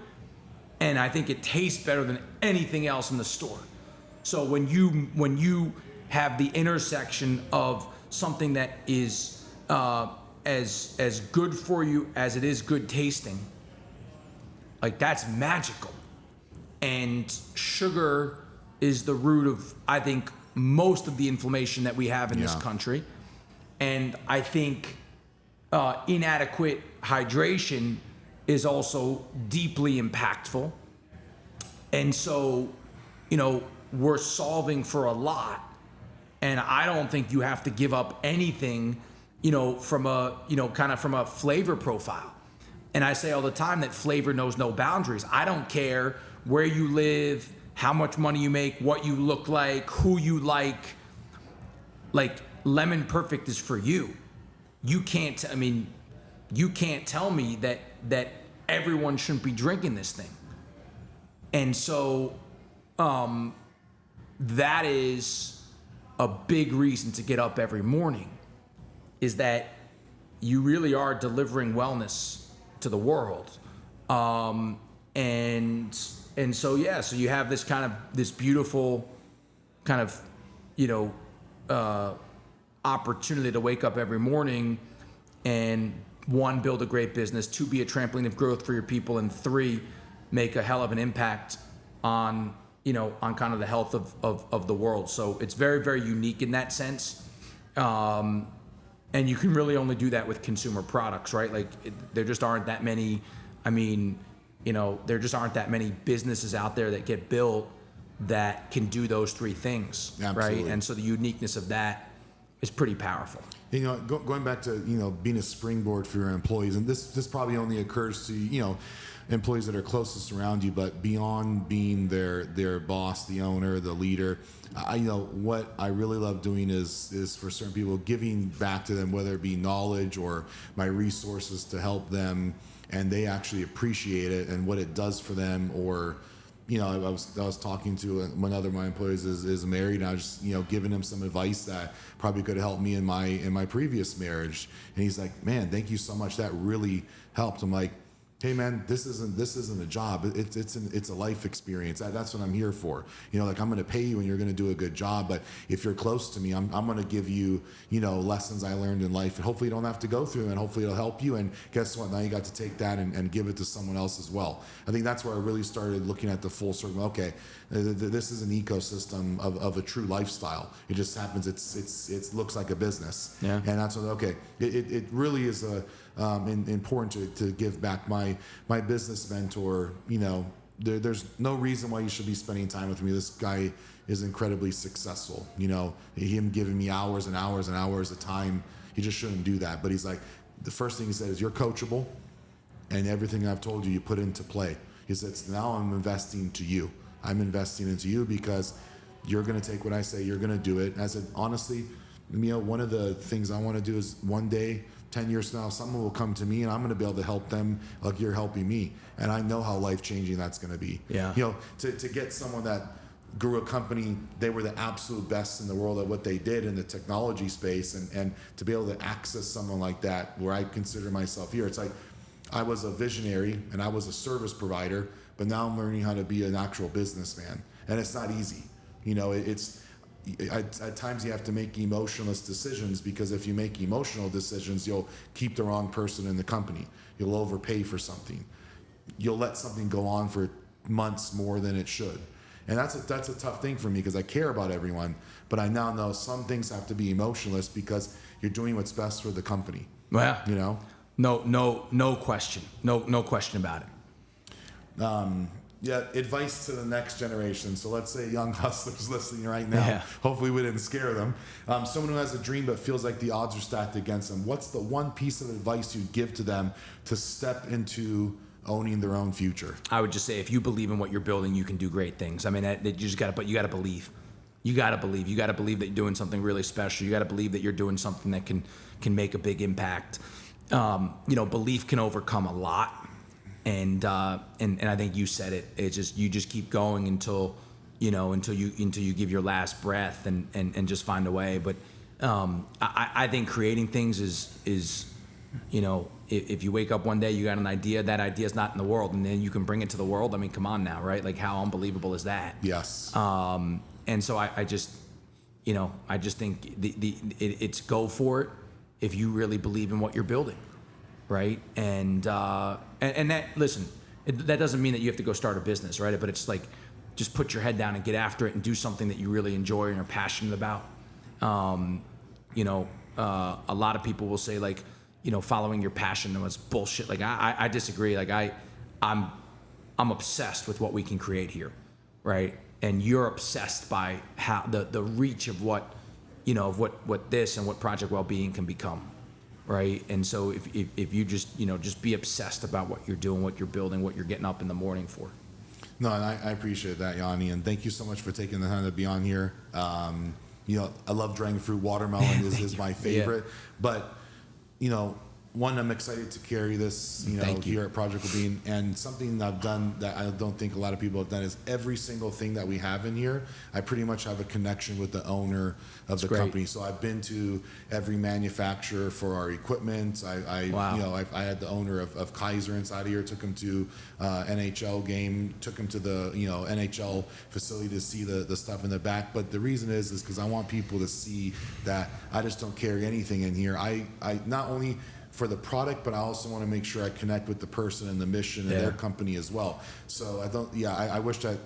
And I think it tastes better than anything else in the store. So when you have the intersection of something that is as good for you as it is good tasting, like that's magical. And sugar is the root of, I think, most of the inflammation that we have in this country. And I think inadequate hydration is also deeply impactful. And so, we're solving for a lot. And I don't think you have to give up anything, from a flavor profile. And I say all the time that flavor knows no boundaries. I don't care where you live, how much money you make, what you look like, who you like. Like Lemon Perfect is for you. You can't tell me that everyone shouldn't be drinking this thing. And so that is a big reason to get up every morning, is that you really are delivering wellness to the world. And so you have this beautiful kind of opportunity to wake up every morning and 1, build a great business, 2, be a trampoline of growth for your people, and 3, make a hell of an impact on kind of the health of the world. So it's very, very unique in that sense. And you can really only do that with consumer products, right? Like there just aren't that many, there just aren't that many businesses out there that get built that can do those 3 things, Absolutely. Right? And so the uniqueness of that is pretty powerful. Going back to being a springboard for your employees, and this probably only occurs to employees that are closest around you, but beyond being their boss, the owner, the leader, what I really love doing is for certain people, giving back to them, whether it be knowledge or my resources to help them, and they actually appreciate it and what it does for them. Or I was talking to one other of my employees is married, and I was just giving him some advice that probably could have helped me in my previous marriage, and he's like, man, thank you so much, that really helped. I'm like, hey man, this isn't a job. It's a life experience. That's what I'm here for. Like I'm going to pay you and you're going to do a good job. But if you're close to me, I'm going to give you, lessons I learned in life, and hopefully you don't have to go through, and hopefully it'll help you. And guess what? Now you got to take that and give it to someone else as well. I think that's where I really started looking at the full circle. Okay, this is an ecosystem of a true lifestyle. It just happens. It looks like a business. Yeah. And that's what, okay. It really is important to give back. My business mentor, there's no reason why you should be spending time with me. This guy is incredibly successful. You know, him giving me hours and hours and hours of time, he just shouldn't do that. But he's like, the first thing he said is, you're coachable, and everything I've told you, you put into play. He says, now I'm investing to you. I'm investing into you because you're going to take what I say, you're going to do it. And I said, honestly, one of the things I want to do is one day, 10 years from now, someone will come to me and I'm going to be able to help them like you're helping me. And I know how life-changing that's going to be. Yeah. You know, to get someone that grew a company, they were the absolute best in the world at what they did in the technology space, and to be able to access someone like that, where I consider myself here, it's like I was a visionary and I was a service provider, but now I'm learning how to be an actual businessman. And it's not easy. You know, at times you have to make emotionless decisions, because if you make emotional decisions, you'll keep the wrong person in the company. You'll overpay for something. You'll let something go on for months more than it should. And that's a tough thing for me, because I care about everyone, but I now know some things have to be emotionless because you're doing what's best for the company. Well, you know? No question. No question about it. Yeah, advice to the next generation. So let's say young hustlers listening right now. Yeah. Hopefully we didn't scare them. Someone who has a dream but feels like the odds are stacked against them. What's the one piece of advice you'd give to them to step into owning their own future? I would just say, if you believe in what you're building, you can do great things. I mean, you just got to, but you got to believe. You got to believe. You got to believe that you're doing something really special. You got to believe that you're doing something that can make a big impact. Belief can overcome a lot. And I think you said it. It's just, you just keep going until you give your last breath and just find a way. But I think creating things is if you wake up one day, you got an idea, that idea is not in the world, and then you can bring it to the world. I mean, come on now, right? Like, how unbelievable is that? Yes. And so I just think it's go for it if you really believe in what you're building. Right. And that, listen, that doesn't mean that you have to go start a business, right? But it's like, just put your head down and get after it and do something that you really enjoy and are passionate about. A lot of people will say, like, following your passion was bullshit. Like, I disagree. Like, I'm obsessed with what we can create here. Right. And you're obsessed by how the reach of what this and what Project Wellbeing can become. Right. And so if you just be obsessed about what you're doing, what you're building, what you're getting up in the morning for. No, and I appreciate that, Yanni, and thank you so much for taking the time to be on here. I love dragon fruit. Watermelon is my favorite. Yeah. But, one, I'm excited to carry this, here at Project Wellbeing. And something I've done that I don't think a lot of people have done is every single thing that we have in here, I pretty much have a connection with the owner of the company. So I've been to every manufacturer for our equipment. I had the owner of Kaiser inside of here, took him to NHL game, took him to the NHL facility to see the stuff in the back. But the reason is because I want people to see that I just don't carry anything in here. I not only for the product, but I also want to make sure I connect with the person and the mission and their company as well. So I wish that,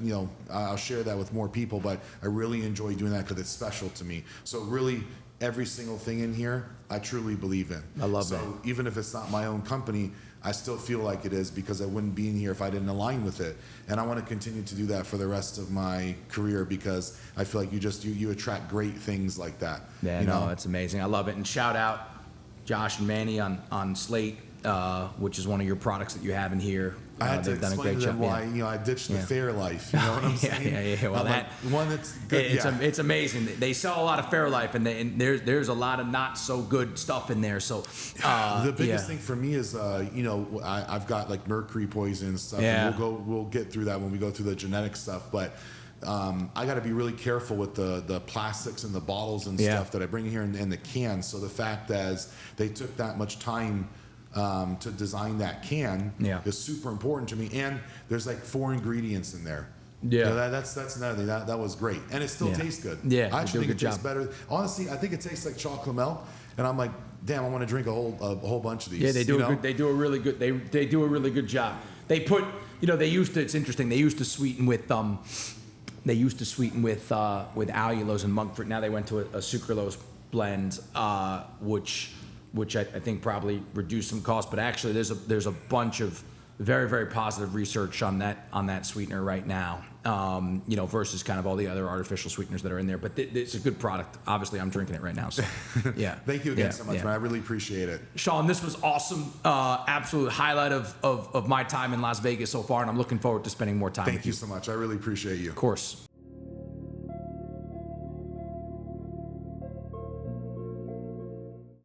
I'll share that with more people, but I really enjoy doing that because it's special to me. So really, every single thing in here, I truly believe in. I love that. So even if it's not my own company, I still feel like it is, because I wouldn't be in here if I didn't align with it. And I want to continue to do that for the rest of my career, because I feel like you attract great things like that. Yeah, it's amazing. I love it. And shout out Josh and Manny on Slate, which is one of your products that you have in here. I had to explain to them why I ditched the Fairlife. You know what I'm saying? Yeah. Well, one that's good. It's amazing. They sell a lot of Fairlife, and there's a lot of not so good stuff in there. So the biggest thing for me is I've got like mercury poison and stuff. Yeah. And we'll get through that when we go through the genetic stuff, but. I got to be really careful with the plastics and the bottles and stuff that I bring in here and the cans. So the fact that they took that much time to design that can is super important to me. And there's like 4 ingredients in there. Yeah, that's another thing. That was great, and it still tastes good. Yeah, I actually think it tastes better. Honestly, I think it tastes like chocolate milk, and I'm like, damn, I want to drink a whole bunch of these. Yeah, they do. They do a really good. They do a really good job. They put, they used to. It's interesting. They used to sweeten with allulose and monk fruit. Now they went to a sucralose blend, which I think probably reduced some cost. But actually, there's a bunch of very, very positive research on that sweetener right now. Versus kind of all the other artificial sweeteners that are in there. But it's a good product. Obviously, I'm drinking it right now. So, yeah. Thank you again so much, man. I really appreciate it. Sean, this was awesome. Absolute highlight of my time in Las Vegas so far, and I'm looking forward to spending more time with you. Thank you so much. I really appreciate you. Of course.